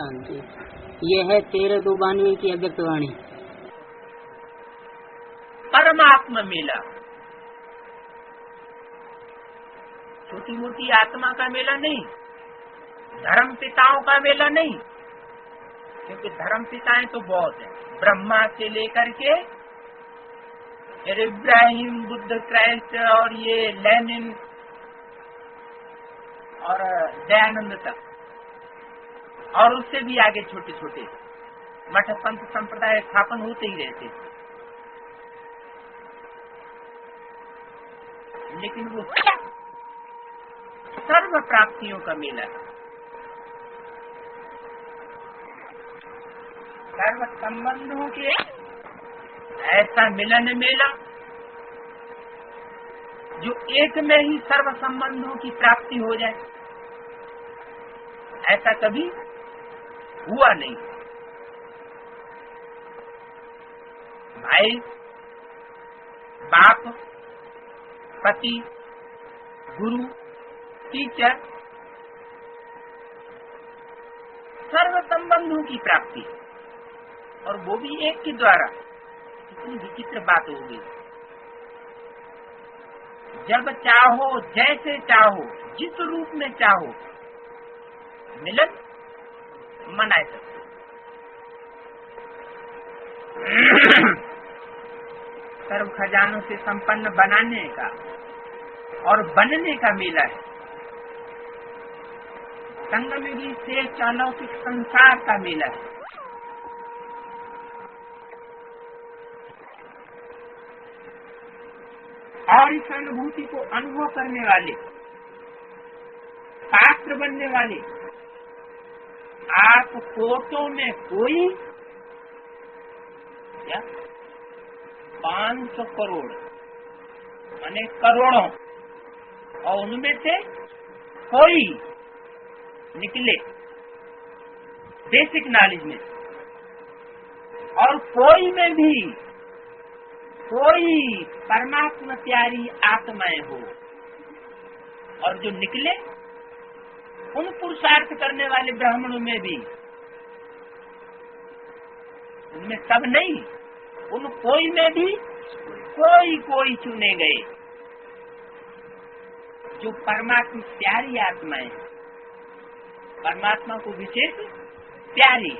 शांति। यह है 13/92 की अव्यक्त वाणी। परमात्मा मेला, छोटी मोटी आत्मा का मेला नहीं, धर्म पिताओं का मेला नहीं, क्योंकि धर्म पिताएं तो बहुत हैं, ब्रह्मा से लेकर के इब्राहिम, बुद्ध, क्राइस्ट और ये लेनिन और दयानंद तक, और उससे भी आगे छोटे छोटे मठ पंथ संप्रदाय स्थापन होते ही रहते। लेकिन वो सर्व प्राप्तियों का मेला है, सर्व संबंधों के ऐसा मिलन मेला जो एक में ही सर्व संबंधों की प्राप्ति हो जाए, ऐसा कभी हुआ नहीं। भाई, बाप, पति, गुरु, टीचर, सर्व संबंधों की प्राप्ति, और वो भी एक के द्वारा। कितनी विचित्र बात होगी। जब चाहो, जैसे चाहो, जिस रूप में चाहो, मिलन मना सकते। सर्व खजानों से संपन्न बनाने का और बनने का मेला है। संगमयुगी से अलौकिक संसार का मेला है। और इस अनुभूति को अनुभव करने वाले, पात्र बनने वाले, आप कोटों में कोई क्या 500 करोड़ माने करोड़ों, और उनमें से कोई निकले बेसिक नॉलेज में, और कोई में भी कोई परमात्मा प्यारी आत्माएं हो, और जो निकले उन पुरुषार्थ करने वाले ब्राह्मणों में भी, उनमें सब नहीं, उन कोई में भी कोई कोई चुने गए जो परमात्मा प्यारी आत्माएं, परमात्मा को विशेष प्यारी,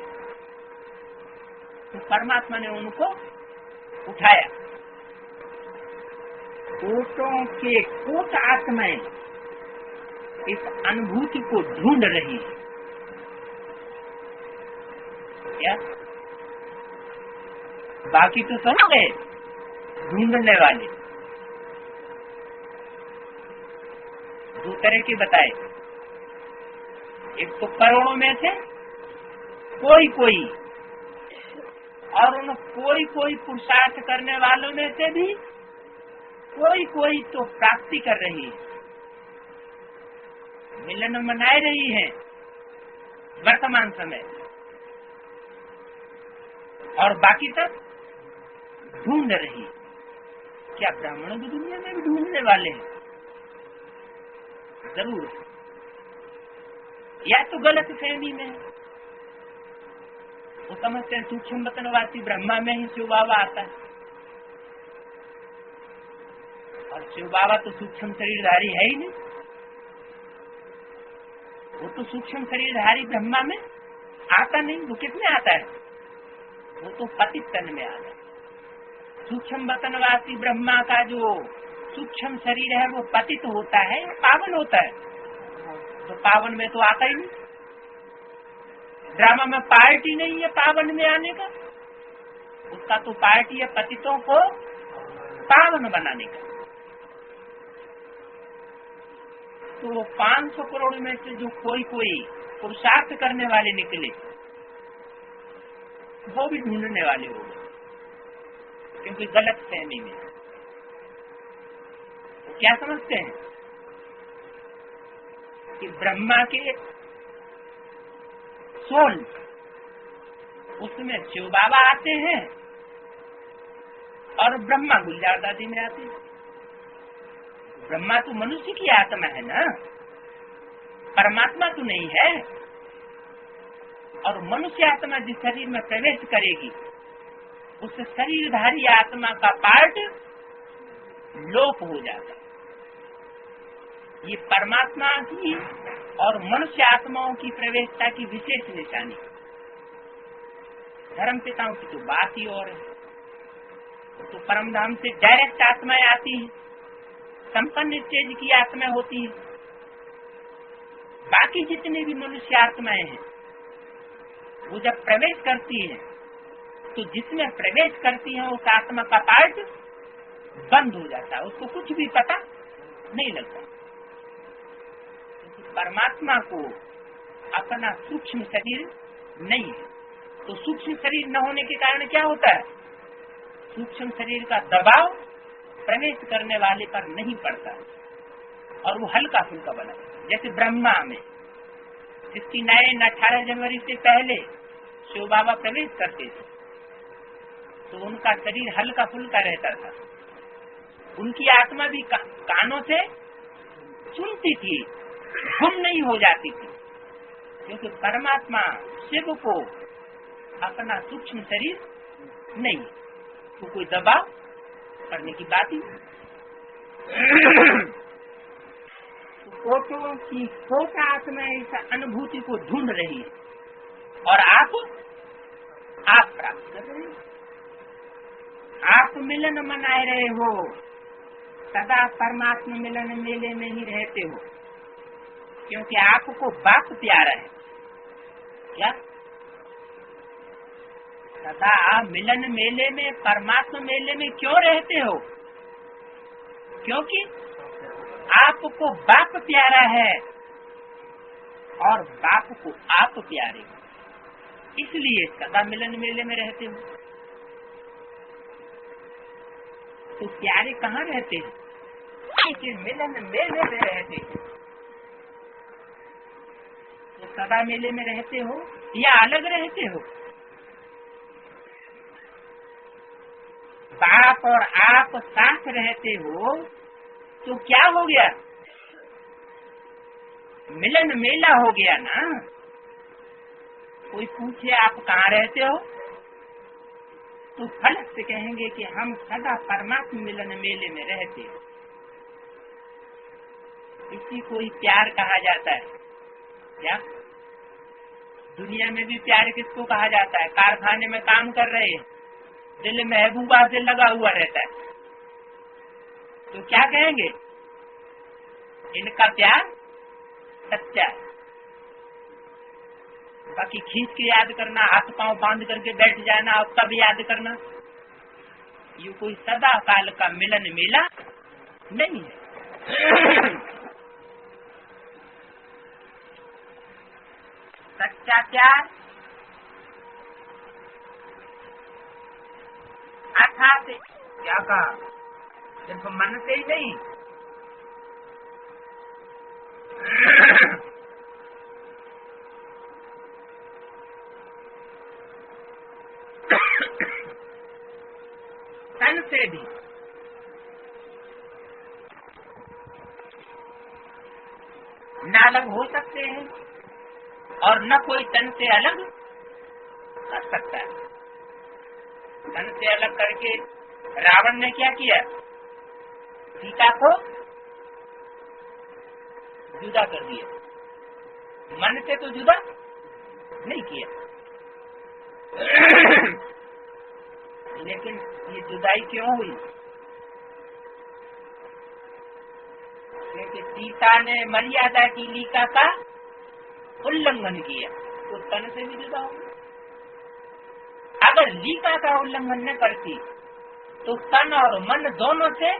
तो परमात्मा ने उनको उठाया। कोटों के कोट आत्माएं इस अनुभूति को ढूंढ रही है। क्या बाकी तो समझ गए ढूंढने वाले? दो तरह के बताए, एक तो करोड़ों में से कोई कोई, और उन कोई कोई पुरुषार्थ करने वालों में से भी कोई कोई तो प्राप्ति कर रही है, मिलन मनाए रही है वर्तमान समय, और बाकी तक ढूंढ रही। क्या ब्राह्मणों की दुनिया में भी ढूंढने वाले हैं? जरूर, या तो गलत फहमी में वो समझते हैं सूक्ष्म वतनवासी ब्रह्मा में ही शिव बाबा आता है, और शिव बाबा तो सूक्ष्म शरीरधारी है ही नहीं, वो तो सूक्ष्म शरीरधारी ब्रह्मा में आता नहीं। वो किसमें आता है? वो तो पतित तन में आता है। सूक्ष्म वतनवासी ब्रह्मा का जो सूक्ष्म शरीर है वो पतित होता है, पावन होता है, तो पावन में तो आता ही नहीं। ड्रामा में पार्ट ही नहीं है पावन में आने का, उसका तो पार्ट ही है पतितों को पावन बनाने का। तो 500 करोड़ में से जो कोई कोई पुरुषार्थ करने वाले निकले, वो भी ढूंढने वाले हो गए, क्योंकि गलत फहमी में तो क्या समझते हैं कि ब्रह्मा के सोल, उसमें शिव बाबा आते हैं और ब्रह्मा गुलजार दादी में आते हैं। ब्रह्मा तो मनुष्य की आत्मा है ना, परमात्मा तो नहीं है। और मनुष्य आत्मा जिस शरीर में प्रवेश करेगी उस शरीरधारी आत्मा का पार्ट लोप हो जाता है। ये परमात्मा की और मनुष्य आत्माओं की प्रवेशता की विशेष निशानी। धर्म पिताओं की तो बात ही और है। तो परम धाम से डायरेक्ट आत्माएं आती है, संपन्न स्टेज की आत्मा होती है। बाकी जितने भी मनुष्य आत्माएं हैं वो जब प्रवेश करती हैं तो जिसमें प्रवेश करती हैं उस आत्मा का पार्ट बंद हो जाता है, उसको कुछ भी पता नहीं लगता। परमात्मा को अपना सूक्ष्म शरीर नहीं है, तो सूक्ष्म शरीर न होने के कारण क्या होता है, सूक्ष्म शरीर का दबाव प्रवेश करने वाले पर नहीं पड़ता और वो हल्का फुल्का बना। जैसे ब्रह्मा में 69 18 जनवरी से पहले शिव बाबा प्रवेश करते थे तो उनका शरीर हल्का फुल्का रहता था, उनकी आत्मा भी कानों से सुनती थी, गुम नहीं हो जाती थी, क्योंकि परमात्मा शिव को अपना सूक्ष्म शरीर नहीं, तो कोई दबाव करने की बात ही। फोटो की फोटा आत्मा इस अनुभूति को ढूंढ रही है और आप प्राप्त कर रहे हैं। आप मिलन मनाए रहे हो, सदा परमात्मा मिलन मेले में ही रहते हो, क्योंकि आपको बाप प्यारा है। क्या सदा आप मिलन मेले में, परमात्मा मेले में क्यों रहते हो? क्योंकि आपको बाप प्यारा है और बाप को आप प्यारे, इसलिए सदा मिलन मेले में रहते हो। तो प्यारे कहाँ रहते हैं? कि मिलन मेले में रहते हैं। तो सदा मेले में रहते हो या अलग रहते हो? बाप और आप साथ रहते हो तो क्या हो गया? मिलन मेला हो गया ना। कोई पूछे आप कहाँ रहते हो तो फलक से कहेंगे कि हम सदा परमात्मा मिलन मेले में रहते हैं। इसी को ही प्यार कहा जाता है। क्या दुनिया में भी प्यार किसको कहा जाता है? कारखाने में काम कर रहे हैं, दिल महबूबा से लगा हुआ रहता है, तो क्या कहेंगे? इनका प्यार सच्चा है। बाकी खींच के याद करना, हाथ पांव बांध करके बैठ जाना और तब याद करना, ये कोई सदा काल का मिलन मेला नहीं है। सच्चा प्यार अर्थात क्या कहा, सिर्फ मन से ही नहीं, तन से भी। न अलग हो सकते हैं और न कोई तन से अलग कर सकता है। तन से अलग करके रावण ने क्या किया? सीता को जुदा कर दिया, मन से तो जुदा नहीं किया। लेकिन ये जुदाई क्यों हुई? क्योंकि सीता ने मर्यादा की लीका का उल्लंघन किया, तो तन से भी जुदा हो। अगर लीका का उल्लंघन न करती तो तन और मन दोनों से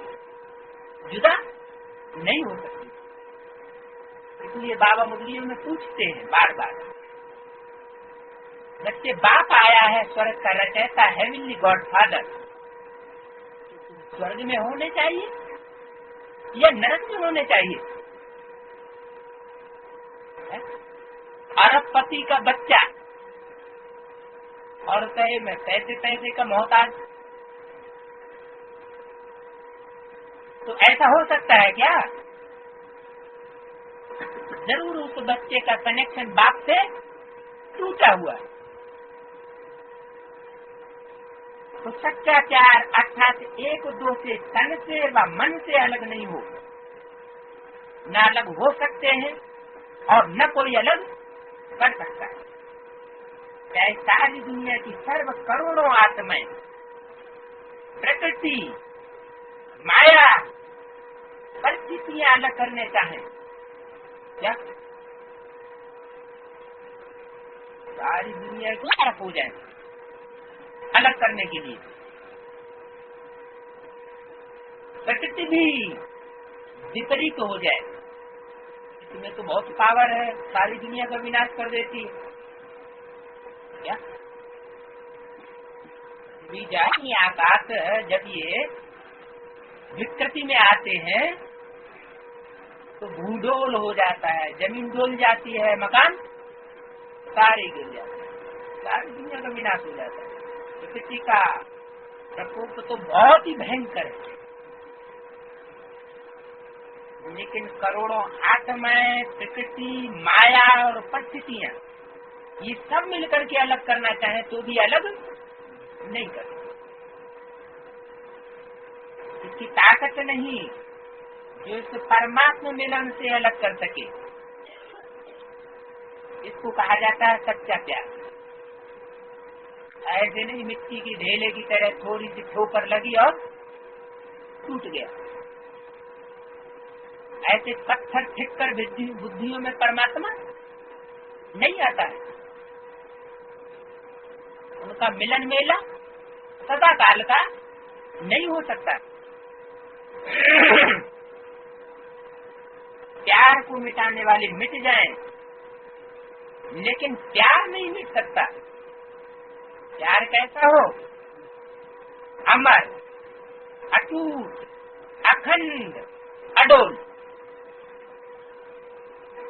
जुदा नहीं हो सकती। इसलिए बाबा मुरलियों में पूछते हैं बार बार, बच्चे बाप आया है स्वर्ग का रचयिता, हेवनली गॉड फादर, स्वर्ग में होने चाहिए या नरक में होने चाहिए? अरबपति का बच्चा और कहे मैं पैसे का मोहताज, तो ऐसा हो सकता है क्या? जरूर उस बच्चे का कनेक्शन बाप से टूटा हुआ है। सच्चा प्यार अर्थात एक दो से तन से व मन से अलग नहीं हो, न अलग हो सकते हैं और न कोई अलग कर सकता है। चाहे सारी दुनिया की सर्व करोड़ों आत्माएं प्रकृति माया परिस्थितियां अलग करने चाहें, क्या सारी दुनिया को अलग हो जाए अलग करने के लिए? प्रकृति भी विपरीत हो जाए, इसमें तो बहुत पावर है, सारी दुनिया का विनाश कर देती है। क्या जाए आकाश जब ये विकृति में आते हैं तो भूडोल हो जाता है, जमीन डोल जाती है, मकान सारे गिर जाते हैं, सारी दुनिया का विनाश हो जाता है। प्रकृति का प्रकोप तो बहुत ही भयंकर है, लेकिन करोड़ों आत्माएं प्रकृति माया और परिस्थितियां ये सब मिलकर के अलग करना चाहे तो भी अलग नहीं कर सकते। इसकी ताकत नहीं जो इस परमात्मा मिलन से अलग कर सके। इसको कहा जाता है सच्चा प्यार। ऐसे नहीं मिट्टी की ढेले की तरह थोड़ी सी ठोकर लगी और टूट गया, ऐसे पत्थर ठिक कर बुद्धियों में परमात्मा नहीं आता है। उनका मिलन मेला सदा काल का नहीं हो सकता। प्यार को मिटाने वाले मिट जाएं, लेकिन प्यार नहीं मिट सकता। प्यार कैसा हो? अमर, अटूट, अखंड, अडोल।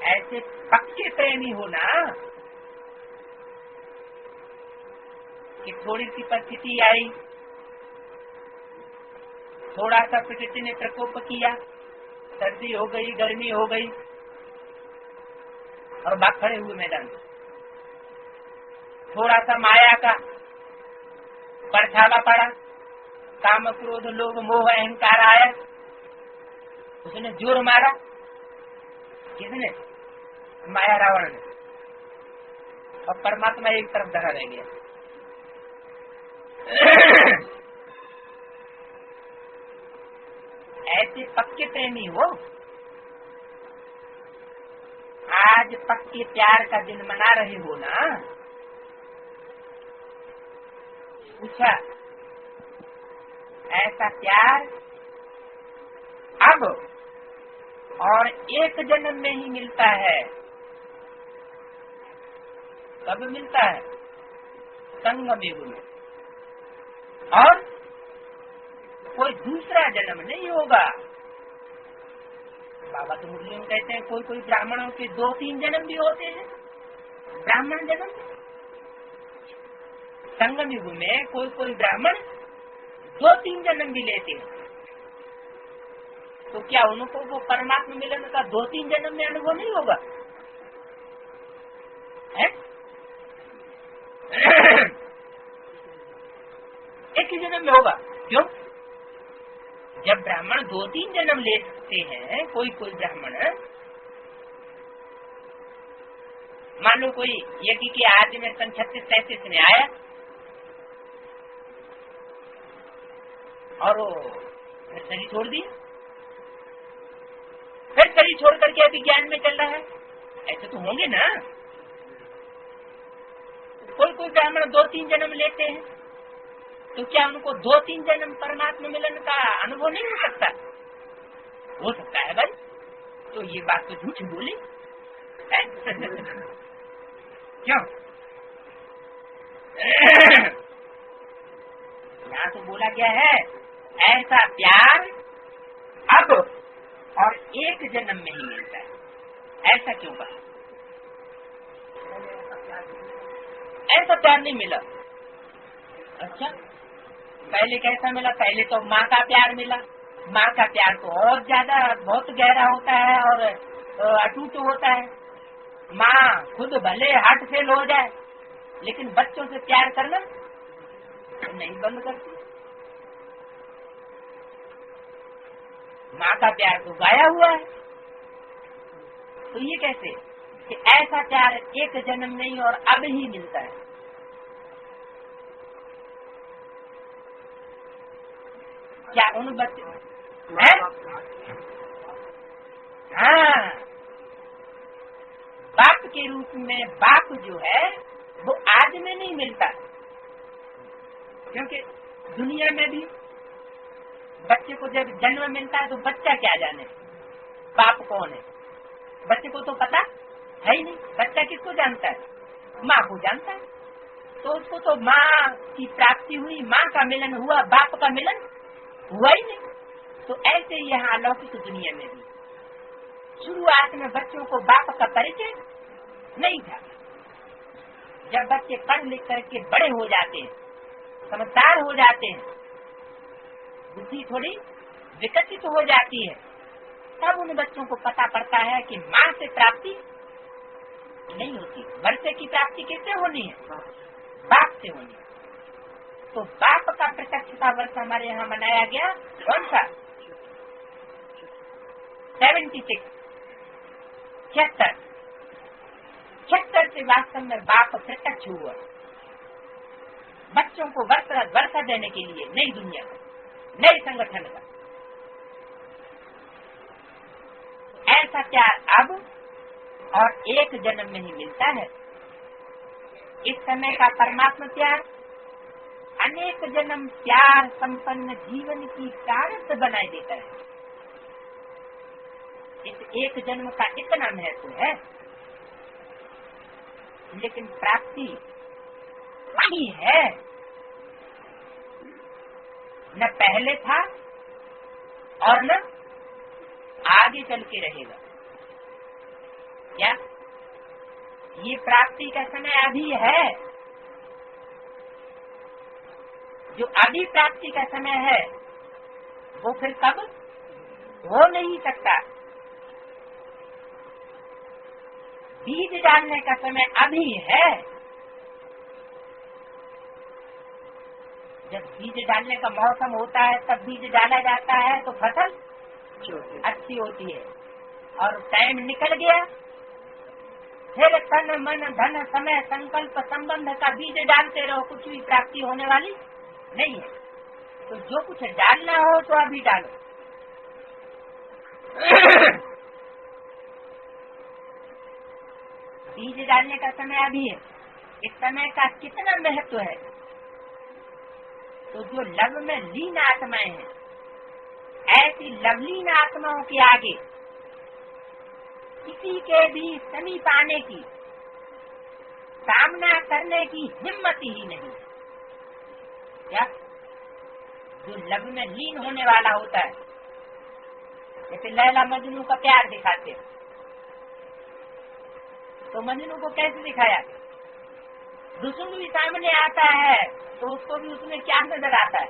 ऐसे पक्के प्रेमी हो ना कि थोड़ी सी परिस्थिति आई, थोड़ा सा प्रकृति ने प्रकोप किया, सर्दी हो गई, गर्मी हो गई और भाग खड़े हुए मैदान। थोड़ा सा माया का परछावा पड़ा, काम क्रोध लोभ मोह अहंकार आया, उसने जोर मारा। किसने? माया रावण ने। और परमात्मा एक तरफ धरा रह गया। ऐसे पक्के प्रेमी हो, आज पक्के प्यार का दिन मना रहे हो ना। पूछा ऐसा प्यार अब और एक जन्म में ही मिलता है। कब मिलता है? संगम युग में, और कोई दूसरा जन्म नहीं होगा। बाबा तो मुस्लिम कहते हैं कोई कोई ब्राह्मणों के 2-3 जन्म भी होते हैं, ब्राह्मण जन्म। संगम युग में कोई कोई ब्राह्मण 2-3 जन्म भी लेते हैं। तो क्या उनको वो परमात्मा मिलन का 2-3 जन्म में अनुभव नहीं होगा? है? एक ही जन्म में होगा। क्यों? जब ब्राह्मण 2-3 जन्म लेते हैं, कोई कोई ब्राह्मण, मान लो कोई यज्ञ के आदि में सन 36-37 में आया और वो शरीर छोड़ दिया, फिर शरीर छोड़ करके अभी ज्ञान में चल रहा है। ऐसे तो होंगे ना। कोई कोई ब्राह्मण 2-3 जन्म लेते हैं, तो क्या उनको 2-3 जन्म परमात्मा मिलन का अनुभव नहीं हो सकता? हो सकता है भाई। तो ये बात तो झूठी बोली है। क्यों? यहाँ तो बोला गया है ऐसा प्यार अब और एक जन्म में ही मिलता है। ऐसा क्यों कहा? ऐसा प्यार नहीं मिला। अच्छा, पहले कैसा मिला? पहले तो माँ का प्यार मिला। माँ का प्यार तो और ज्यादा बहुत गहरा होता है और अटूट होता है। माँ खुद भले हार्ट फेल हो जाए, लेकिन बच्चों से प्यार करना नहीं बंद करती। माँ का प्यार तो गाया हुआ है। तो ये कैसे कि ऐसा प्यार एक जन्म नहीं और अब ही मिलता है। क्या उन बच्चे है? हाँ, बाप के रूप में बाप जो है वो आज में नहीं मिलता, क्योंकि दुनिया में भी बच्चे को जब जन्म मिलता है तो बच्चा क्या जाने बाप कौन है। बच्चे को तो पता है ही नहीं। बच्चा किसको जानता है? माँ को जानता है। तो उसको तो माँ की प्राप्ति हुई, माँ का मिलन हुआ, बाप का मिलन हुआ ही नहीं। तो ऐसे ही यहाँ अलौकिक दुनिया में भी शुरुआत में बच्चों को बाप का परिचय नहीं था। जब बच्चे पढ़ लिख करके बड़े हो जाते हैं, समझदार हो जाते हैं, बुद्धि थोड़ी विकसित हो जाती है, तब उन बच्चों को पता पड़ता है कि माँ से प्राप्ति नहीं होती। वर्षे की प्राप्ति किससे होनी है? बाप से होनी है। तो बाप का प्रत्यक्षता वर्ष हमारे यहाँ मनाया गया कौन सा? 76 76 से वास्तव में बाप प्रत्यक्ष हुआ बच्चों को वर्षा देने के लिए, नई दुनिया का, नए संगठन का। ऐसा प्यार अब और एक जन्म में ही मिलता है। इस समय का परमात्मा प्यार अनेक जन्म प्यार संपन्न जीवन की प्रारब्ध बनाए देता है। इस एक जन्म का इतना महत्व है, लेकिन प्राप्ति वही है, न पहले था और न आगे चल के रहेगा। क्या ये प्राप्ति का समय अभी है? जो अभी प्राप्ति का समय है वो फिर कब हो नहीं सकता। बीज डालने का समय अभी है। जब बीज डालने का मौसम होता है तब बीज डाला जाता है तो फसल अच्छी होती है, और टाइम निकल गया फिर तन मन धन समय संकल्प संबंध का बीज डालते रहो, कुछ भी प्राप्ति होने वाली नहीं है। तो जो कुछ डालना हो तो अभी डालो। बीज डालने का समय अभी है। इस समय का कितना महत्व है। तो जो लव में लीन आत्माएं हैं, ऐसी लवलीन आत्माओं के आगे किसी के भी समीप आने की, सामना करने की हिम्मत ही नहीं। क्या? जो लव में लीन होने वाला होता है, जैसे लैला मजनू का प्यार दिखाते हैं, तो मजनू को कैसे दिखाया? दुश्मन भी सामने आता है तो उसको भी उसमें क्या नजर आता है?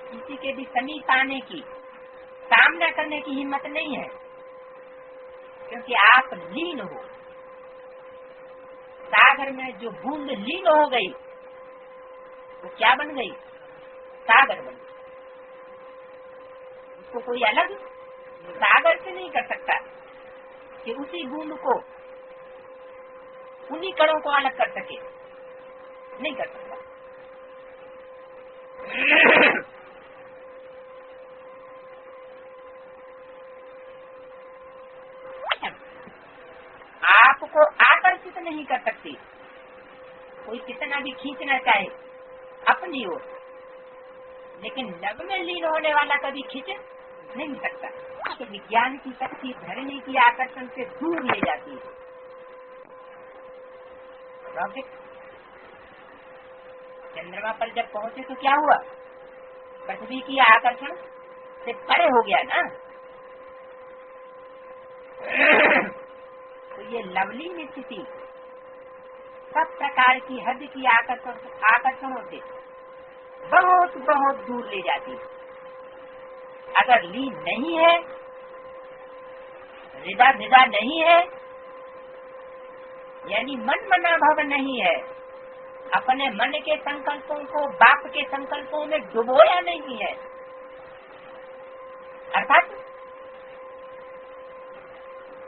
किसी के भी समीप आने की, सामना करने की हिम्मत नहीं है, क्योंकि आप लीन हो। सागर में जो बूंद लीन हो गई वो क्या बन गई? सागर बन गई। उसको कोई अलग सागर से नहीं कर सकता कि उसी बूंद को, उन्हीं कणों को अलग कर सके, नहीं कर सकता। आपको आकर्षित नहीं कर सकती कोई, कितना भी खींचना चाहे अपनी ओर, लेकिन लव में लीन होने वाला कभी खींच नहीं सकता। तो विज्ञान की शक्ति धरनी की आकर्षण से दूर ले जाती है। रॉकेट चंद्रमा पर जब पहुंचे तो क्या हुआ? पृथ्वी की आकर्षण से परे हो गया ना। तो ये लवलीन स्थिति सब प्रकार की हद की आकर्षणों से बहुत बहुत दूर ले जाती है। अगर लीन नहीं है, रिदा नहीं है, यानी मन मना भव नहीं है। अपने मन के संकल्पों को बाप के संकल्पों में डुबोया नहीं है। अर्थात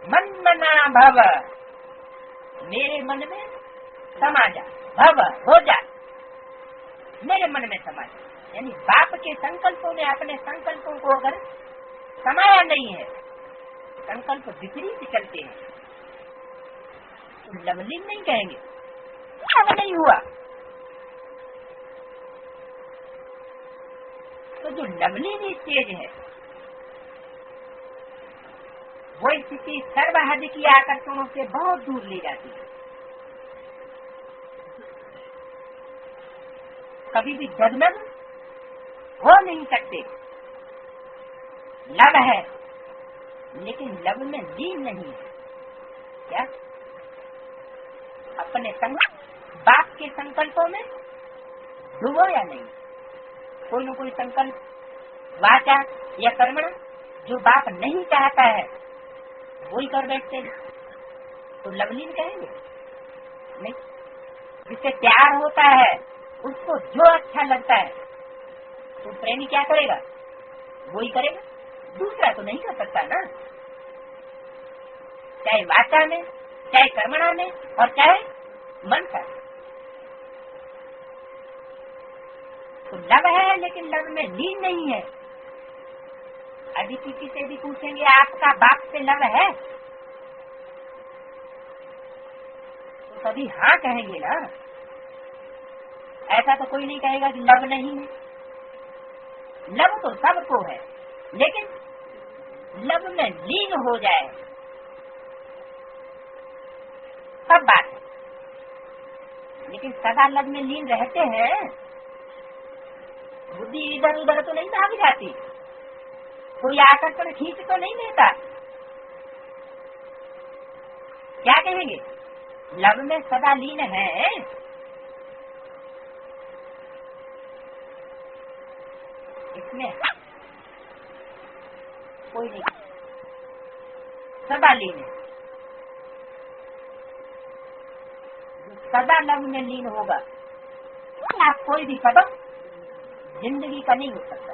मन मना भव, मेरे मन में समा जा, भव हो जा, मेरे मन में समा जा। यानी बाप के संकल्पों में अपने संकल्पों को अगर समाया नहीं है, संकल्प विपरीत चलते हैं, तो लवलीन नहीं कहेंगे, अब नहीं हुआ। तो जो लवलीन स्टेज है वो स्थिति सर्वहद की आकर्षणों से बहुत दूर ले जाती है। कभी भी जगमग हो नहीं सकते। लव है लेकिन लव में लीन नहीं है। क्या अपने बाप के संकल्पों में डूबो या नहीं? कोई न कोई संकल्प वाचा या कर्मण जो बाप नहीं चाहता है वही कर बैठते हैं, तो लवलीन कहेंगे नहीं। जिससे प्यार होता है उसको जो अच्छा लगता है तो प्रेमी क्या करेगा? वही करेगा, दूसरा तो नहीं कर सकता ना। चाहे वाचा में, चाहे कर्मणा में और चाहे मन का। तो लव है लेकिन लव में लीन नहीं है। यदि किसी से भी पूछेंगे आपका बाप से लव है, तो कभी हाँ कहेंगे ना। ऐसा तो कोई नहीं कहेगा कि लव नहीं है। लव तो सबको है, लेकिन लव में लीन हो जाए सब बात है। लेकिन सदा लव में लीन रहते हैं, बुद्धि इधर उधर तो नहीं भाग जाती, कोई आकर्षण खींच तो नहीं लेता। क्या कहेंगे? लव में सदा लीन है। इसमें कोई नहीं, सदा लीन है। सदा लव में लीन होगा, आप कोई भी कदम जिंदगी का नहीं हो सकता।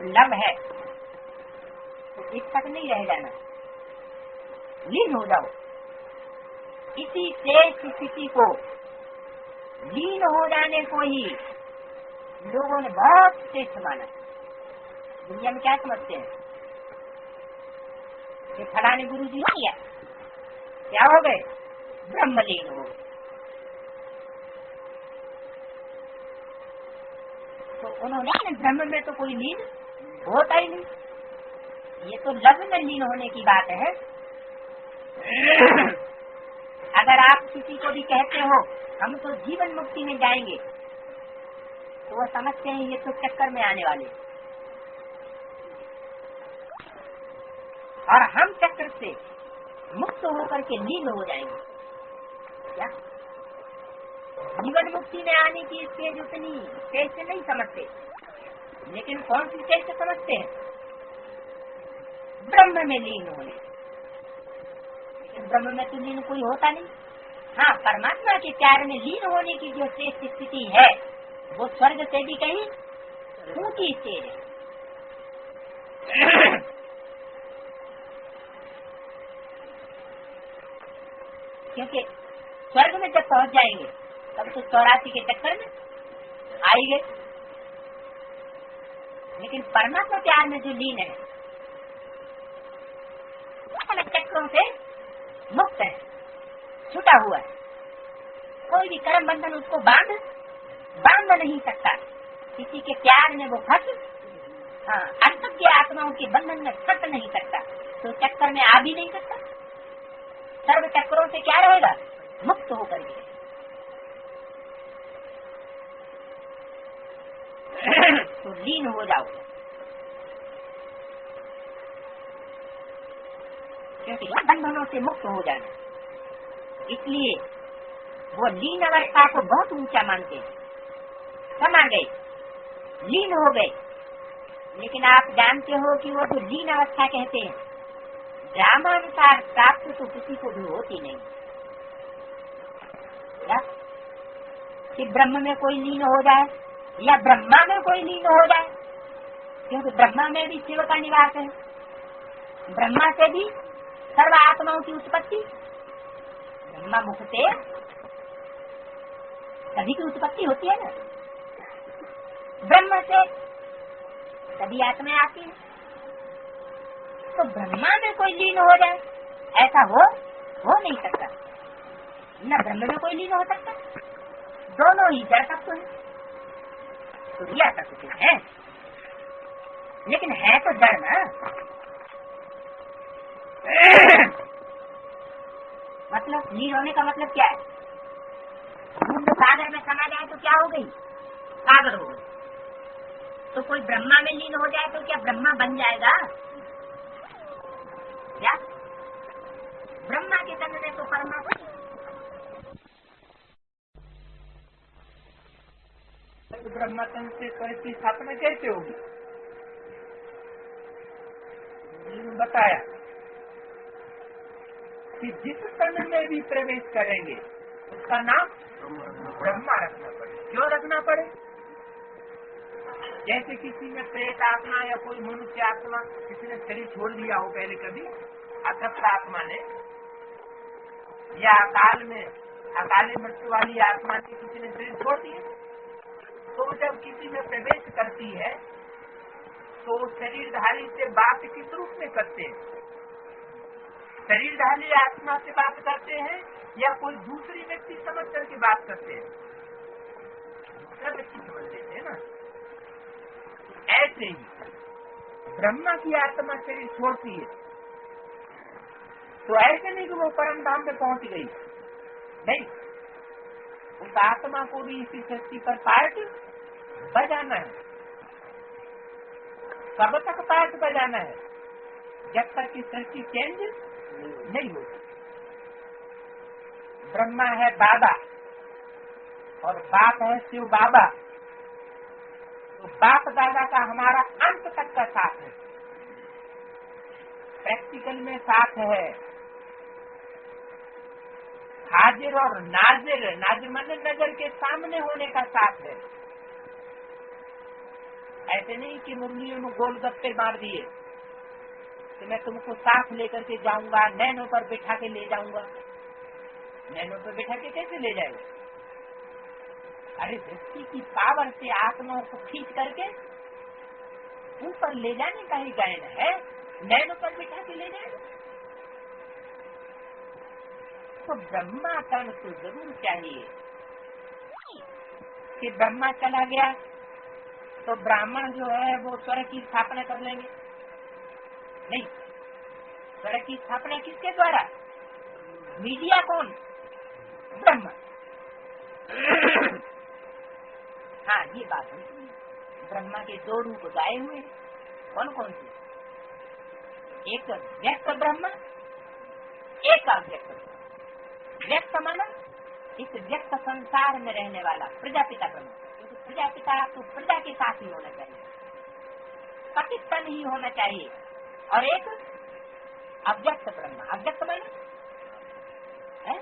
लव है तो एक तक नहीं रह जाना, लीन हो जाओ। इसी श्रेष्ठ स्थिति को, लीन हो जाने को ही लोगों ने बहुत श्रेष्ठ माना। दुनिया में क्या समझते हैं कि फलाने गुरु जी नहीं है, क्या हो गए? ब्रह्मलीन हो गए। तो उन्होंने ब्रह्म में तो कोई लीन होता ही नहीं। ये तो लव में लीन होने की बात है। अगर आप किसी को भी कहते हो हम तो जीवन मुक्ति में जाएंगे, तो वो समझते हैं ये तो चक्कर में आने वाले, और हम चक्कर से मुक्त होकर के लीन हो जाएंगे। क्या जीवन मुक्ति में आने की स्टेज उतनी स्टेज से नहीं समझते, लेकिन कौन सी स्टेज से समझते हैं? ब्रह्म में लीन होने। लेकिन ब्रह्म में तो लीन कोई होता नहीं। हाँ, परमात्मा के प्यार में लीन होने की जो श्रेष्ठ स्थिति है वो स्वर्ग से भी कहीं ऊंची स्टेज है। क्योंकि स्वर्ग में जब पहुंच जाएंगे तब तो 84 के चक्कर में आएंगे, लेकिन परमात्मा प्यार में जो लीन है चक्रों से मुक्त है, छूटा हुआ है। कोई भी कर्म बंधन उसको बांध नहीं सकता। किसी के प्यार में वो फंस, असत्य आत्माओं के बंधन में फंस नहीं सकता, तो चक्कर में आ भी नहीं सकता। सर्व चक्रों से क्या रहेगा? मुक्त होकर के। तो लीन हो जाओ, क्योंकि बंधनों से मुक्त हो जाना। इसलिए वो लीन अवस्था को बहुत ऊंचा मानते हैं। समा गए, लीन हो गए। लेकिन आप जानते हो कि वो जो लीन अवस्था कहते हैं, रामानुसार प्राप्त तो किसी को भी होती नहीं। या कि ब्रह्म में कोई लीन हो जाए या ब्रह्मा में कोई लीन हो जाए, क्योंकि ब्रह्मा में भी शिव का निवास है। ब्रह्मा से भी सर्व आत्माओं की उत्पत्ति, ब्रह्मा मुख से सभी की उत्पत्ति होती है ना, ब्रह्म से सभी आत्माएं आती है। तो ब्रह्मा में कोई लीन हो जाए ऐसा हो नहीं सकता। न ब्रह्म में कोई लीन हो सकता, दोनों ही जड़ तत्व है, तुरिया तत्व है, लेकिन है तो जड़ ना। मतलब लीन होने का मतलब क्या है? दूध सागर में समा जाए तो क्या हो गई? सागर हो गई। तो कोई ब्रह्मा में लीन हो जाए तो क्या ब्रह्मा बन जाएगा? क्या ब्रह्मा के तन में तो परमात्मा। ब्रह्मा तन से कैसी स्थापना कैसे होगी? बताया कि जिस तन में भी प्रवेश करेंगे उसका नाम ब्रह्मा रखना पड़े। क्यों रखना पड़े? जैसे किसी में प्रेत आत्मा या कोई मनुष्य आत्मा, किसी ने शरीर छोड़ दिया हो पहले कभी, अतृप्त आत्मा ने, या अकाले मृत्यु वाली आत्मा ने किसी ने शरीर छोड़ दिया, तो जब किसी में प्रवेश करती है तो शरीरधारी से बात किस रूप में करते हैं? शरीरधारी आत्मा से बात करते हैं या कोई दूसरी व्यक्ति समझ करके बात करते हैं? दूसरा व्यक्ति समझ लेते हैं ना। ऐसे ही ब्रह्मा की आत्मा शरीर छोड़ती है तो ऐसे नहीं कि वो परम धाम में पहुंच गई, नहीं, उस आत्मा को भी इसी सृष्टि पर पार्ट बजाना है। कब तक पार्ट बजाना है? जब तक कि सृष्टि चेंज नहीं हो। ब्रह्मा है दादा और बाप है शिव बाबा, तो बाप दादा का हमारा अंत तक का साथ है, प्रैक्टिकल में साथ है। हाजिर और नाजिर, नाजिर माने नजर के सामने होने का साथ है। ऐसे नहीं कि मुरलियों ने गोलगप्पे मार दिए कि मैं तुमको साथ लेकर के जाऊंगा, नैनों पर बिठा के ले जाऊंगा। नैनों पर बिठा के कैसे ले जाएगा? अरे दृष्टि की पावर से आत्माओं को खींच करके ऊपर ले जाने का ही गायन है, नैनों पर बिठा के ले जाएगा। तो ब्रह्मा तन तो जरूर चाहिए कि ब्रह्मा चला गया तो ब्राह्मण जो है वो स्वर्ग की स्थापना कर लेंगे। नहीं, स्वर्ग की स्थापना किसके द्वारा? मीडिया कौन? ब्रह्मा। हाँ, ये बात है। ब्रह्मा के दो रूप गाए हुए हैं। कौन कौन से? एक व्यक्त ब्रह्मा, एक अव्यक्त ब्रह्मा। व्यक्त माना इस व्यक्त संसार में रहने वाला प्रजापिता ब्रह्मा, क्योंकि प्रजापिता तो प्रजा के साथ ही होना चाहिए, पतितन ही होना चाहिए। और एक अव्यक्त ब्रह्मा, अव्यक्त माना है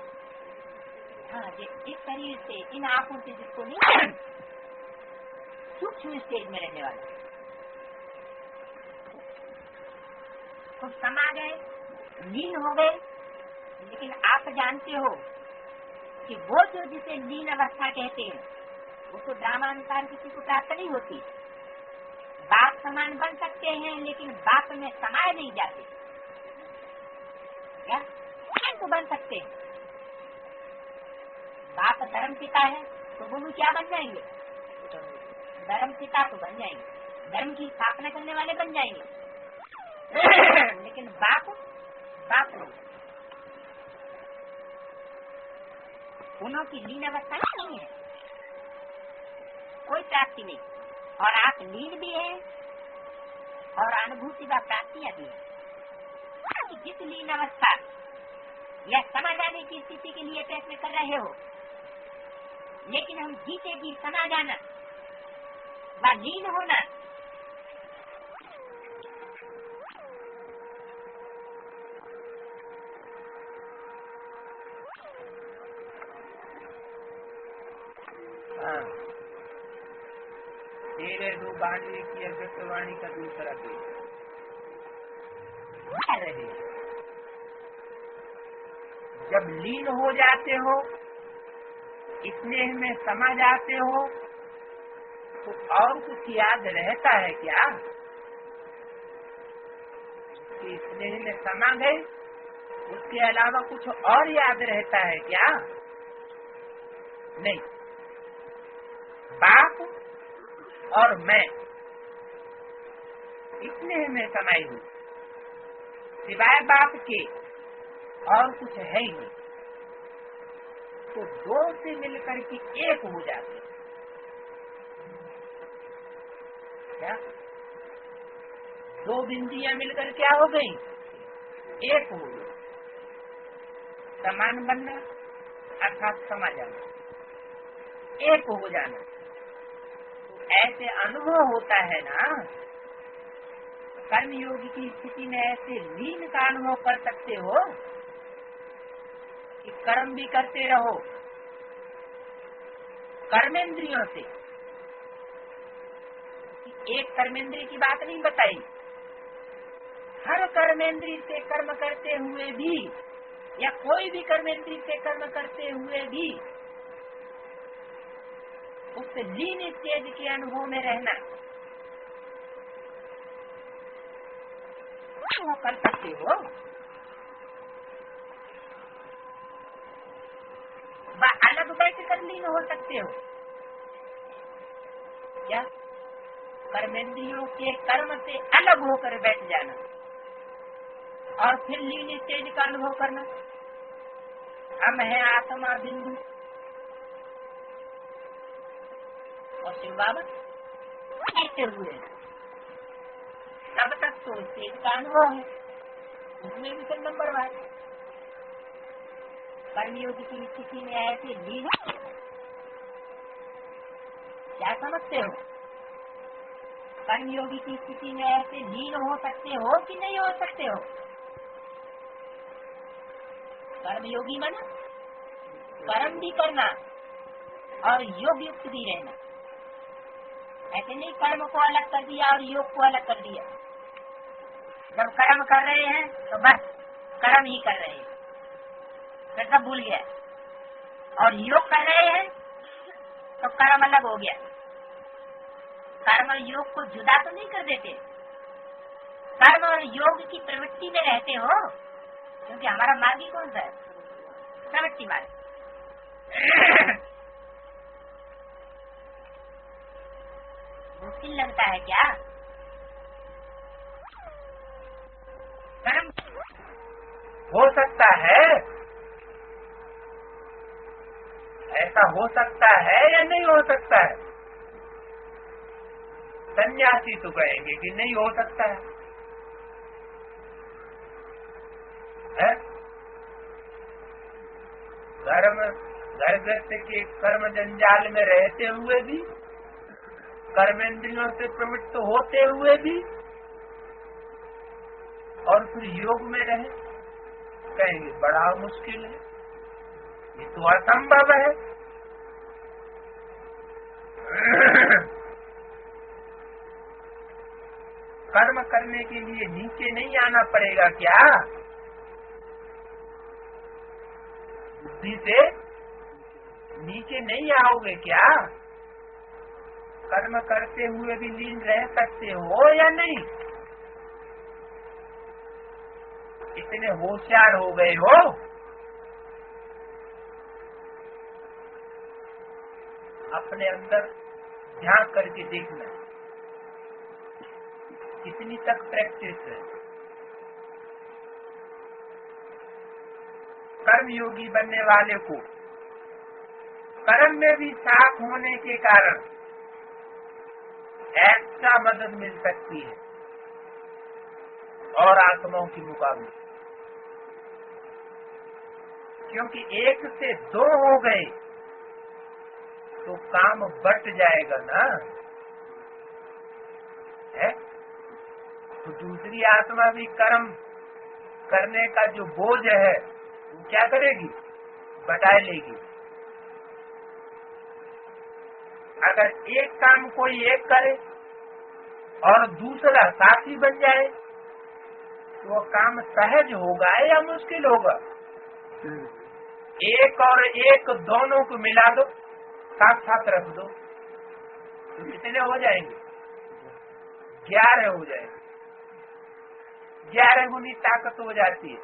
हाँ, ये इस शरीर से, इन आंखों से जिसको नहीं, सूक्ष्म स्टेज में रहने वाला। तो समा गए, लीन हो गए, लेकिन आप जानते हो कि वो जो जिसे लीन अवस्था कहते हैं वो तो ड्रामानुसार किसी को प्राप्त नहीं होती। बाप समान बन सकते हैं लेकिन बाप में समाये नहीं जाते। क्या तो बन सकते हैं? बाप धर्म पिता है तो वो क्या बन जाएंगे? धर्म पिता तो बन जाएंगे, धर्म की स्थापना करने वाले बन जाएंगे। लेकिन बाप नहीं, उन्हों की लीन अवस्था नहीं है, कोई प्राप्ति नहीं। और आप लीन भी हैं और अनुभूति व प्राप्तियां भी है। जिस लीन अवस्था या समा जाने की स्थिति के लिए प्रयत्न कर रहे हो, लेकिन हम जीते भी समा जाना व लीन होना, दो 92 की अव्यक्त वाणी का दूसरा पेज रहे। जब लीन हो जाते हो, स्नेह में समा जाते हो, तो और कुछ याद रहता है क्या? कि स्नेह में समा गए, उसके अलावा कुछ और याद रहता है क्या? नहीं। बाप और मैं स्नेह में समाई हूँ, सिवाय बाप के और कुछ है ही नहीं। तो दो से मिलकर के एक हो जाते हैं। क्या? दो बिंदियां मिलकर क्या हो गई? एक हो गई। समान बनना अर्थात समा जाना, एक हो जाना। तो ऐसे अनुभव होता है ना, कर्मयोग की स्थिति में ऐसे लीन का अनुभव कर सकते हो कि कर्म भी करते रहो कर्मेंद्रियों से। एक कर्मेंद्रिय की बात नहीं बताई, हर कर्मेंद्रिय से कर्म करते हुए भी, या कोई भी कर्मेंद्रिय से कर्म करते हुए भी उस लीन स्टेज के अनुभव में रहना वो कर सकते हो। अलग बैठ कर लीन हो सकते हो क्या? कर्मेंद्रियों के कर्म से अलग होकर बैठ जाना और फिर लीन स्टेज का अनुभव करना। हम है आत्मा बिंदु और शिव बाबा ऐसे हुए, तब तक तो स्टेज का अनुभव है, उसमें भी फिर नंबर 1 कर्मयोग की स्थिति में ऐसे लीन। क्या समझते हो? कर्मयोगी की स्थिति में ऐसे लीन हो सकते हो कि नहीं हो सकते हो? कर्मयोगी माना कर्म भी करना और योग युक्त भी रहना। ऐसे नहीं कर्म को अलग कर दिया और योग को अलग कर दिया। जब कर्म कर रहे हैं तो बस कर्म ही कर रहे हैं, फिर सब भूल गया। और योग कर रहे हैं तो कर्म अलग हो गया। कर्म और योग को जुदा तो नहीं कर देते, कर्म और योग की प्रवृत्ति में रहते हो, क्योंकि हमारा मार्ग ही कौन सा है? प्रवृत्ति मार्ग। मुश्किल लगता है क्या? कर्म हो सकता है, ऐसा हो सकता है या नहीं हो सकता है? सन्यासी तो कहेंगे कि नहीं हो सकता है, घर गृहस्थ के कर्म जंजाल में रहते हुए भी, कर्मेंद्रियों से प्रवृत्त होते हुए भी, और फिर योग में रहे, कहेंगे बड़ा मुश्किल है, ये तो असंभव है। कर्म करने के लिए नीचे नहीं आना पड़ेगा क्या? बुद्धि से नीचे नहीं आओगे क्या? कर्म करते हुए भी लीन रह सकते हो या नहीं? इतने होशियार हो गए हो? अपने अंदर ध्यान करके देखना कितनी तक प्रैक्टिस है। कर्मयोगी बनने वाले को कर्म में भी साथ होने के कारण एक्स्ट्रा मदद मिल सकती है और आत्माओं के मुकाबले, क्योंकि 1 से 2 हो गए तो काम बट जाएगा ना, है? तो दूसरी आत्मा भी कर्म करने का जो बोझ है वो क्या करेगी? बटा लेगी। अगर एक काम कोई एक करे और दूसरा साथी बन जाए तो वो काम सहज होगा या मुश्किल होगा? एक और एक दोनों को मिला दो, साथ साथ रख दो तो कितने हो जाएंगे? 11 हो जाएंगे। 11 गुनी ताकत हो जाती है।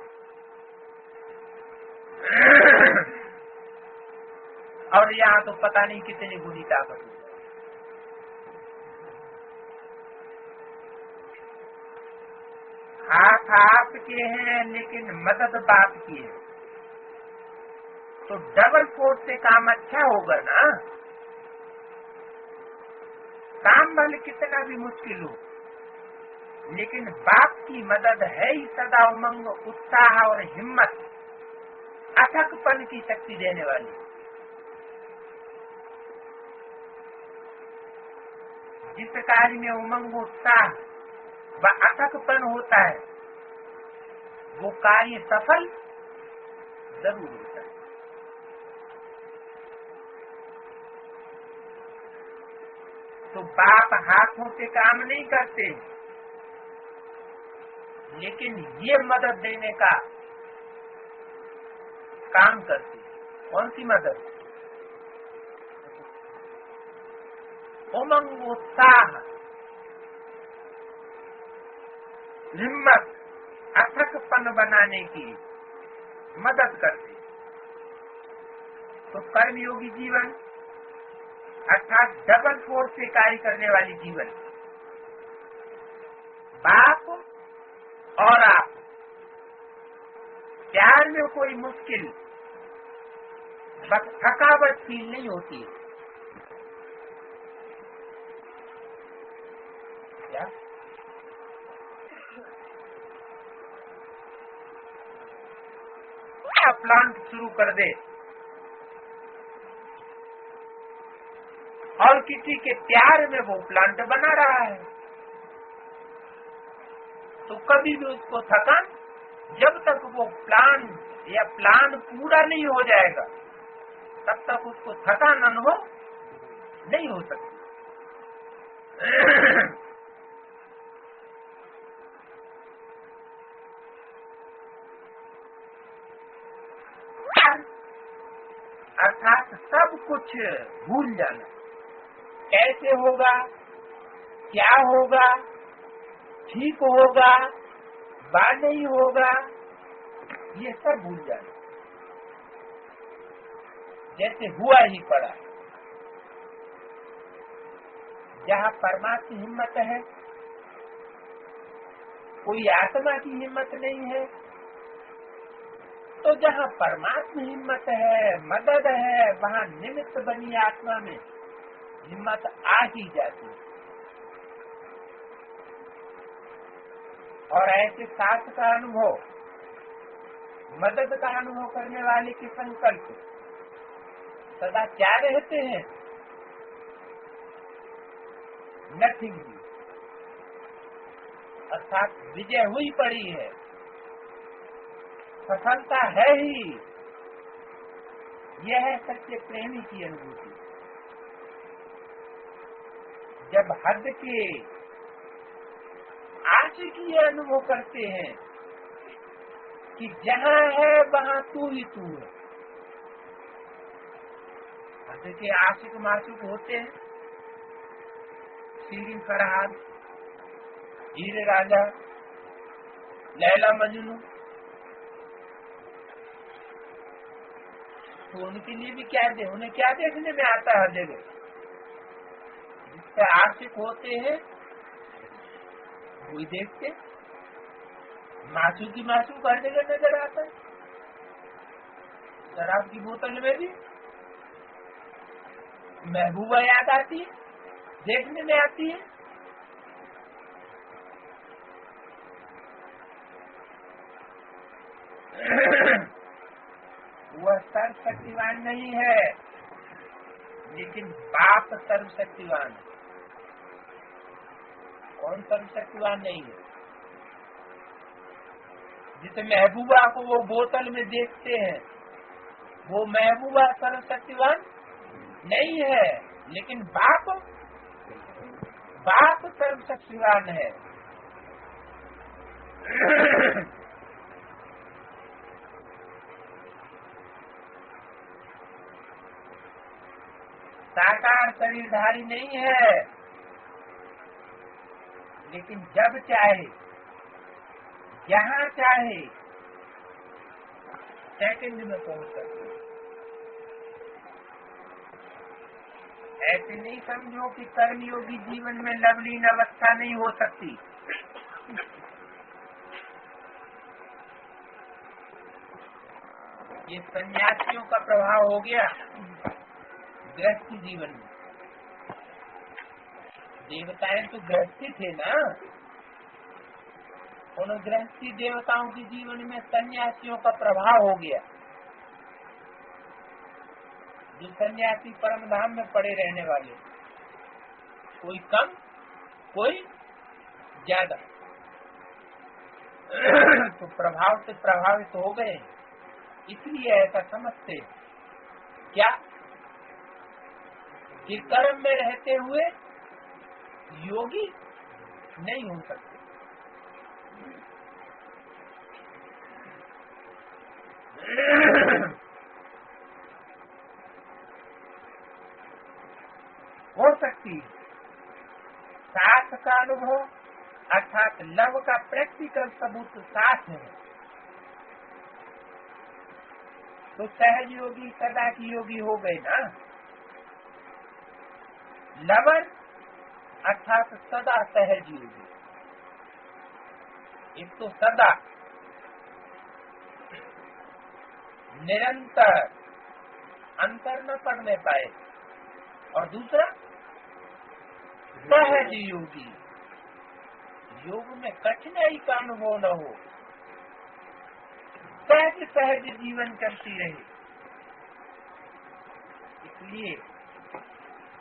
और यहाँ तो पता नहीं कितनी गुनी ताकत हो। हाथ आपके हैं लेकिन मदद बाप की है, तो डबल फोर्स से काम अच्छा होगा ना। काम भले कितना भी मुश्किल हो, लेकिन बाप की मदद है ही सदा उमंग, उत्साह और हिम्मत, अथकपन की शक्ति देने वाली। जिस कार्य में उमंग, उत्साह व अथकपन होता है वो कार्य सफल जरूर होता है। तो बाप हाथों से काम नहीं करते, लेकिन ये मदद देने का काम करते। कौन सी मदद? उमंग, उत्साह, हिम्मत, अथकपन बनाने की मदद करते। तो कर्मयोगी जीवन अर्थात डबल फोर्स से कार्य करने वाली जीवन, बाप और आप। प्यार में कोई मुश्किल, बस थकावट फील नहीं होती है। क्या प्लांट शुरू कर दे और किसी के प्यार में वो प्लांट बना रहा है, तो कभी भी उसको थकान, जब तक वो प्लान या प्लान पूरा नहीं हो जाएगा तब तक उसको थकान अनुभव नहीं हो सकती। अर्थात सब कुछ भूल जाना। कैसे होगा, क्या होगा, ठीक होगा, बाद नहीं होगा, ये सब भूल जाना। जैसे हुआ ही पड़ा। जहाँ परमात्मा की हिम्मत है, कोई आत्मा की हिम्मत नहीं है, तो जहाँ परमात्मा हिम्मत है, मदद है, वहाँ निमित्त बनी आत्मा में हिम्मत आ ही जाती है। और ऐसे साथ का अनुभव, मदद का अनुभव करने वाले के संकल्प सदा क्या रहते हैं? नथिंग, अर्थात विजय हुई पड़ी है, सफलता है ही। यह है सच्चे प्रेमी की अनुभूति। जब हद के आशिकी अनुभव करते हैं कि जहाँ है वहाँ तू ही तू है। हद के आशिक माशिक होते हैं, शीरीन फरहाद, हीरे राजा, लैला मजनू, तो उनके लिए भी क्या दे, उन्हें क्या देखने में आता है? हर जगह जिससे आशिक होते हैं वही देखते। मासू की मासू हर जगह नजर आता है। शराब की बोतल में भी महबूबा याद आती है, देखने में आती है। वह सर्वशक्तिवान नहीं है, लेकिन बाप सर्वशक्तिवान है। कौन सर्वशक्तिवान नहीं है? जिसे महबूबा को वो बोतल में देखते हैं, वो महबूबा सर्वशक्तिवान नहीं है, लेकिन बाप सर्वशक्तिवान है। साकार शरीरधारी नहीं है, लेकिन जब चाहे जहाँ चाहे सेकंड में पहुंच सकते। ऐसे नहीं समझो कि कर्मयोगी जीवन में लवलीन अवस्था नहीं हो सकती। ये सन्यासियों का प्रभाव हो गया गृहस्थी जीवन में। देवताएं तो गृहस्थी थे ना, उन गृहस्थी देवताओं के जीवन में सन्यासियों का प्रभाव हो गया। जो सन्यासी परम धाम में पड़े रहने वाले, कोई कम कोई ज्यादा, तो प्रभाव से प्रभावित हो गए। इसलिए ऐसा समझते क्या कि कर्म में रहते हुए योगी नहीं हो सकते। हो सकती है साथ का अनुभव, अर्थात लव का प्रैक्टिकल सबूत साथ है, तो सहज योगी सदा की योगी हो गए ना। लवर अर्थात सदा सहज योगी। एक तो सदा निरंतर अंतर न करने पाए, और दूसरा सहज योगी, योग में कठिनाई का अनुभव न हो, सहज सहज जीवन करती रहे। इसलिए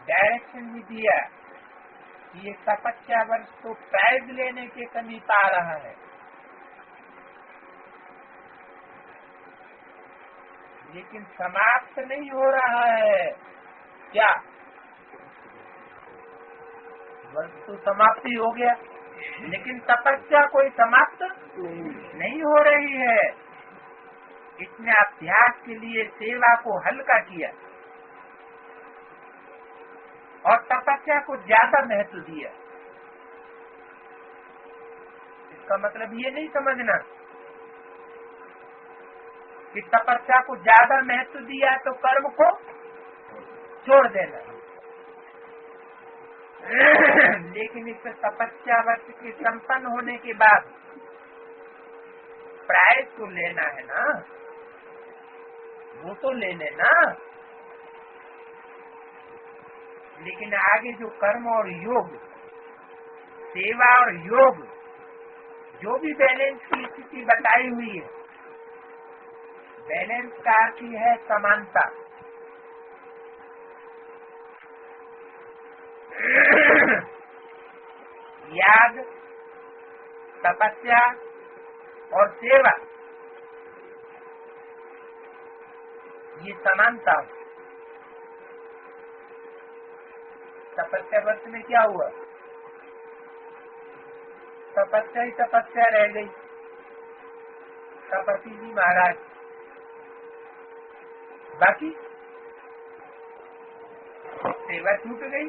डायरेक्शन भी दिया कि ये तपस्या वर्ष तो प्राइज लेने के समीप आ रहा है, लेकिन समाप्त नहीं हो रहा है। क्या वर्ष तो समाप्ति हो गया, लेकिन तपस्या कोई समाप्त नहीं हो रही है। इसने अभ्यास के लिए सेवा को हल्का किया और तपस्या को ज्यादा महत्व दिया। इसका मतलब ये नहीं समझना कि तपस्या को ज्यादा महत्व दिया तो कर्म को छोड़ देना। लेकिन इस तपस्या वर्ष के संपन्न होने के बाद प्राइज तो लेना है ना, वो तो लेने ना। लेकिन आगे जो कर्म और योग, सेवा और योग, जो भी बैलेंस की स्थिति बताई हुई है, बैलेंस का अर्थ है समानता। याग, तपस्या और सेवा, ये समानता। तपस्या वर्ष में क्या हुआ? तपस्या ही तपस्या रह गई। तपस्वी जी महाराज, बाकी सेवा छूट गई।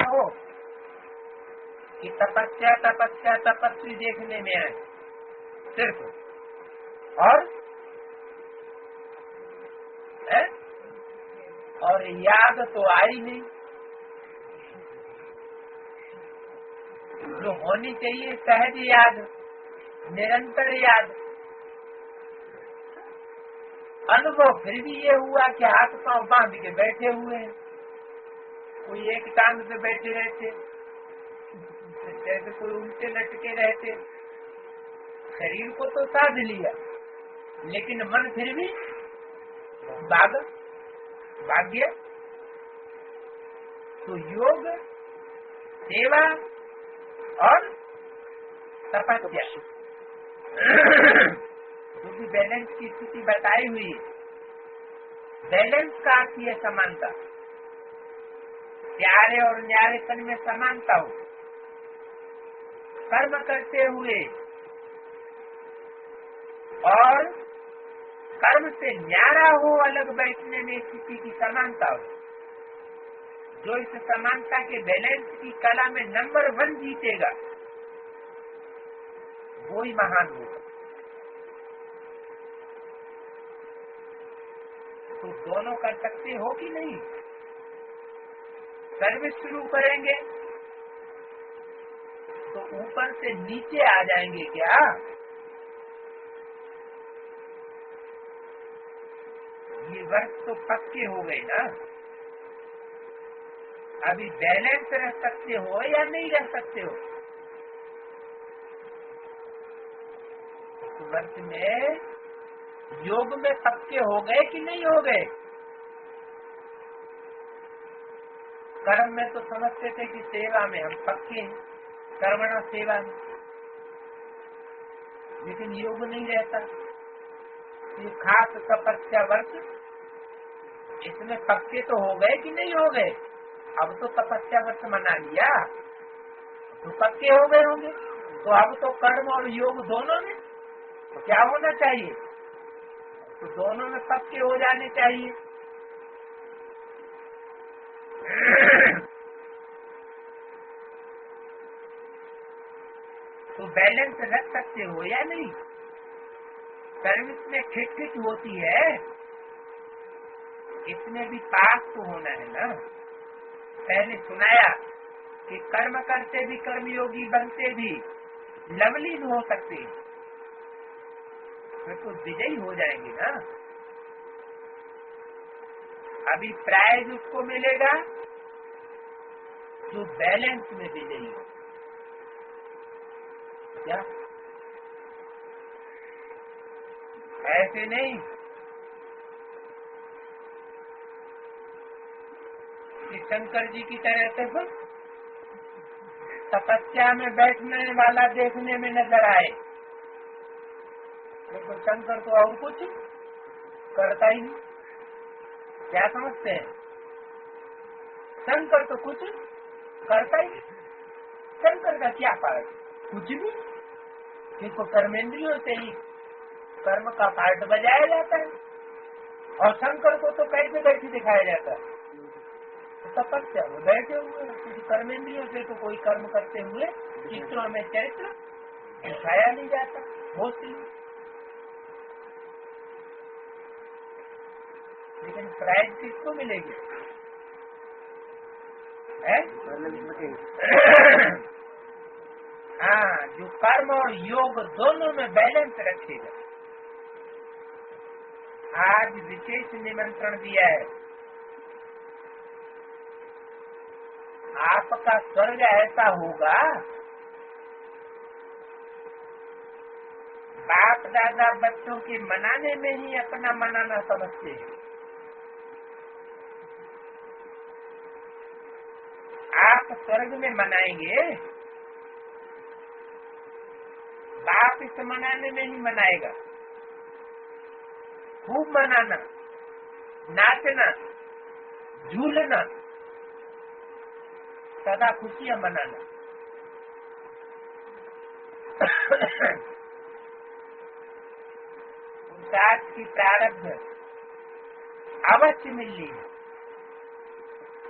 तो कि तपस्या तपस्या तपस्वी देखने में आए सिर्फ, और याद तो आई नहीं। जो होनी चाहिए सहज याद, निरंतर याद। अनुभव फिर भी ये हुआ कि हाथ पांव बांध के बैठे हुए हैं, कोई एक टांग पे बैठे रहते, जैसे कोई उल्टे लटके रहते। शरीर को तो साध लिया, लेकिन मन फिर भी भाग्य। तो योग, सेवा और तपस्या, क्योंकि बैलेंस की स्थिति बताई हुई है। बैलेंस का अर्थ है समानता, प्यारे और न्यारेपन में समानता हो, कर्म करते हुए और कर्म से न्यारा हो अलग बैठने में स्थिति की समानता हो। जो इस समानता के बैलेंस की कला में नंबर 1 जीतेगा वो ही महान होगा। तो दोनों कर सकते हो कि नहीं? सर्विस शुरू करेंगे तो ऊपर से नीचे आ जाएंगे क्या? ये वर्ष तो पक्के हो गए ना। अभी बैलेंस रह सकते हो या नहीं रह सकते हो? वर्ष में योग में पक्के हो गए कि नहीं हो गए? कर्म में तो समझते थे कि सेवा में हम पक्के हैं, कर्मणा सेवा में, लेकिन योग नहीं रहता। ये खास तपस्या वर्ष इसमें पक्के तो हो गए कि नहीं हो गए? अब तो तपस्या वर्ष मना लिया तो पक्के हो गए होंगे। तो अब तो कर्म और योग दोनों में तो क्या होना चाहिए? तो दोनों में पक्के हो जाने चाहिए। तो बैलेंस रख सकते हो या नहीं? सर्विस में खिटखिट होती है, इसमें भी पास तो होना है ना। पहले सुनाया कि कर्म करते भी कर्मयोगी बनते भी लवलीन हो सकते हैं, फिर तो विजयी हो जाएंगे ना। अभी प्राइज उसको मिलेगा जो बैलेंस में विजयी हो। क्या ऐसे नहीं कि शंकर जी की तरह से तपस्या में बैठने वाला देखने में नजर आए, लेकिन शंकर तो और कुछ करता ही नहीं। क्या समझते हैं? शंकर तो कुछ करता ही नहीं। शंकर का क्या पार्ट? कुछ भी। जिसको कर्मेंद्रियों से ही कर्म का पार्ट बजाया जाता है, और शंकर को तो कैसे बैठे दिखाया जाता है? तो तपस्या वो बैठे हुए, क्योंकि कर्मेंद्रियों से तो कोई कर्म करते हुए चित्रों में चरित्र दिखाया नहीं जाता। होती, लेकिन प्राइज किसको मिलेगी? हाँ, जो कर्म और योग दोनों में बैलेंस रखेगा। आज विशेष निमंत्रण दिया है। आपका स्वर्ग ऐसा होगा, बाप दादा बच्चों के मनाने में ही अपना मनाना समझते हैं। आप स्वर्ग में मनाएंगे, बाप इस मनाने में ही मनाएगा। खूब मनाना, नाचना, झूलना, सदा खुशियां मनाना। पुरुषार्थ की प्रारब्ध अवश्य मिलनी है।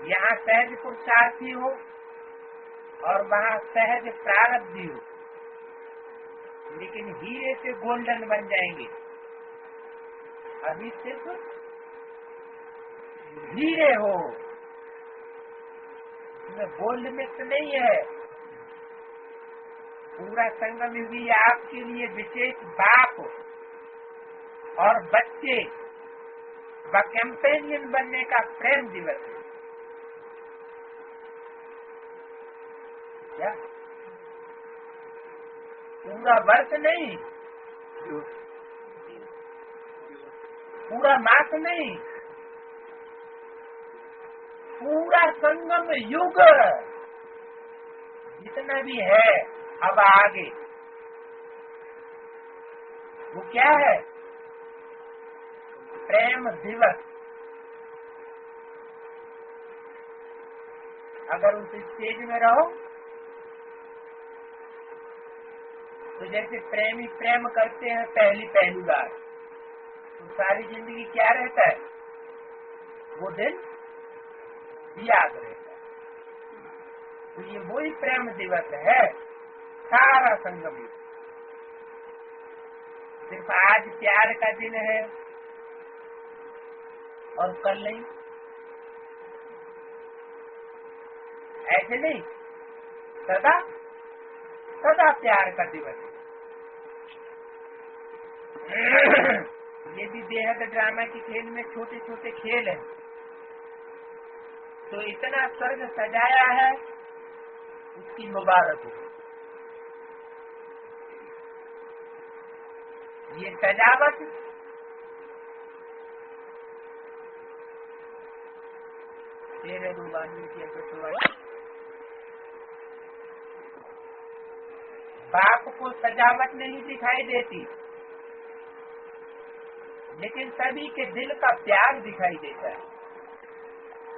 यहाँ सहज पुरुषार्थी हो और वहाँ सहज प्रारब्धी हो, लेकिन हीरे से गोल्डन बन जाएंगे। अभी सिर्फ हीरे हो, इसमें गोल्ड मिक्स नहीं है। पूरा संगम भी आपके लिए विशेष बाप और बच्चे व कैंपेनियन बनने का प्रेम दिवस है। क्या पूरा वर्ष नहीं, पूरा मास नहीं, पूरा संगम युग जितना भी है अब आगे वो क्या है? प्रेम दिवस। अगर उस स्टेज में रहो तो जैसे प्रेमी प्रेम करते हैं पहली बार, तो सारी जिंदगी क्या रहता है? वो दिन याद रहता है। तो ये वही प्रेम दिवस है, सारा संगम युग। सिर्फ आज प्यार का दिन है और कल नहीं, ऐसे नहीं, सदा सदा प्यार का दिवस है। ये भी बेहद ड्रामा की खेल में छोटे छोटे खेल हैं। तो इतना स्वर्ग सजाया है, उसकी मुबारक हो। ये सजावट तेरे रूबानी की अगुवाई। बाप को सजावट नहीं दिखाई देती, लेकिन सभी के दिल का प्यार दिखाई देता है।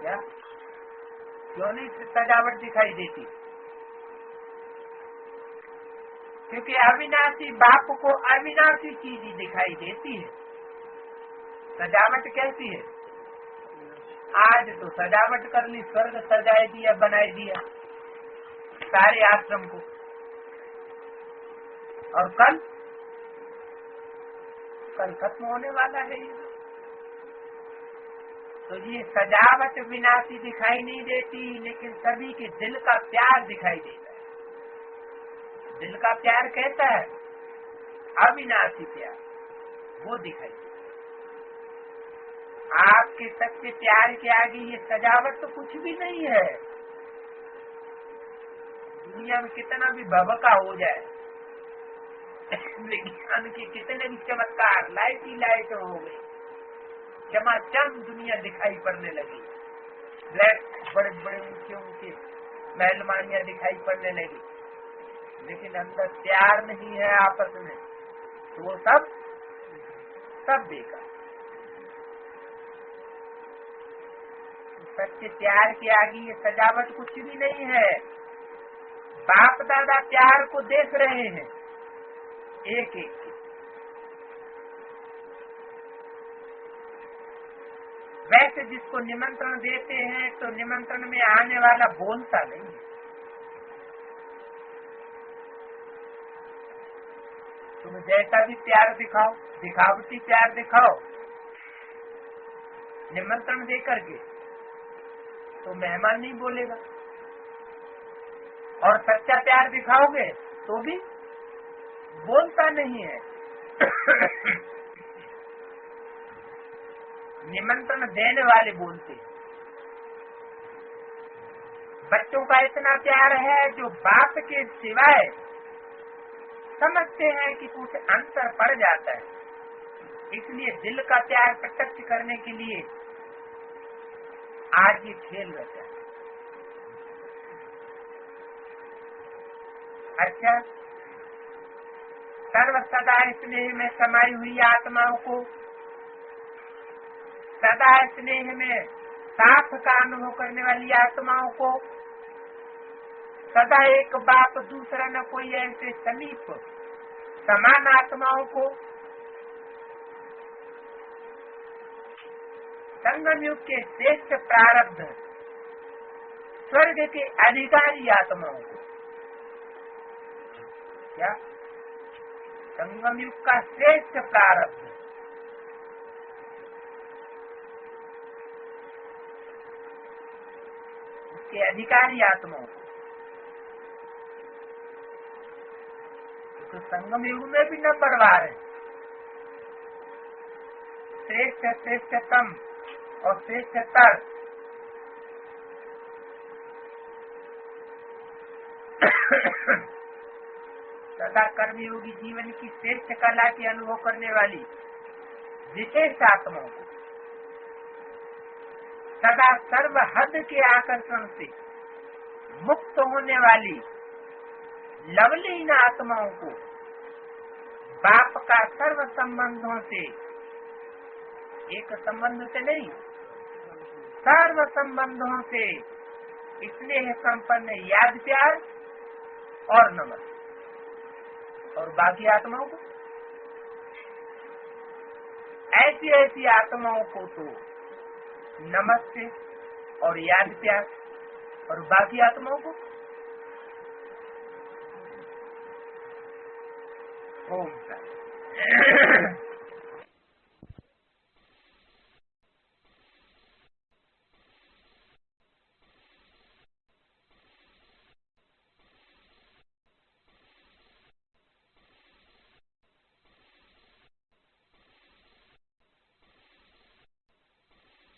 क्या? क्यों नहीं सजावट दिखाई देती? क्योंकि अविनाशी बाप को अविनाशी चीज ही दिखाई देती है। सजावट कैसी है? आज तो सजावट कर ली, स्वर्ग सजाए दिया, बनाए दिया सारे आश्रम को, और कल खत्म होने वाला है ये। तो ये सजावट विनाशी दिखाई नहीं देती, लेकिन सभी के दिल का प्यार दिखाई देता है। दिल का प्यार कहता है अविनाशी प्यार, वो दिखाई देता है। आपके सच्चे प्यार के आगे ये सजावट तो कुछ भी नहीं है। दुनिया में कितना भी भभका हो जाए, विज्ञान के कितने भी चमत्कार, लाइट ही लाइट हो गई, चमाचम दुनिया दिखाई पड़ने लगी, ब्लैक बड़े बड़े ऊंचे महलमानियां दिखाई पड़ने लगी, लेकिन अंदर प्यार नहीं है आपस में, तो वो सब बेकार। सच्चे प्यार के आगे ये सजावट कुछ भी नहीं है। बाप दादा प्यार को देख रहे हैं एक एक की। वैसे जिसको निमंत्रण देते हैं तो निमंत्रण में आने वाला बोलता नहीं है। तुम जैसा भी प्यार दिखाओ, दिखावटी प्यार दिखाओ निमंत्रण दे करके, तो मेहमान नहीं बोलेगा। और सच्चा प्यार दिखाओगे तो भी बोलता नहीं है। निमंत्रण देने वाले बोलते हैं। बच्चों का इतना प्यार है जो बाप के सिवाय समझते हैं कि कुछ अंतर पड़ जाता है, इसलिए दिल का प्यार प्रत्यक्ष करने के लिए आज ये खेल रहता है। अच्छा, सर्व सदा स्नेह में समाई हुई आत्माओं को, सदा स्नेह में साथ का अनुभव करने वाली आत्माओं को, सदा एक बाप दूसरा न कोई ऐसे समीप समान आत्माओं को, संगम युग के श्रेष्ठ प्रारब्ध स्वर्ग के अधिकारी आत्माओं को, क्या संगम युग का श्रेष्ठ प्रारब्ध उसके अधिकारी आत्माओं को, तो संगम युग में भी नंबरवार है। श्रेष्ठ, श्रेष्ठतम और श्रेष्ठतर। सदा कर्मयोगी जीवन की श्रेष्ठ कला के अनुभव करने वाली विशेष आत्माओं को, सदा सर्व हद के आकर्षण से मुक्त होने वाली लवलीन आत्माओं को, बाप का सर्व संबंधों से, एक संबंध से नहीं, सर्व संबंधों से इसलिए संपन्न याद प्यार और नमन, और बाकी आत्माओं को, ऐसी ऐसी आत्माओं को तो नमस्ते और याद प्यार, और बाकी आत्माओं को ओम शांति।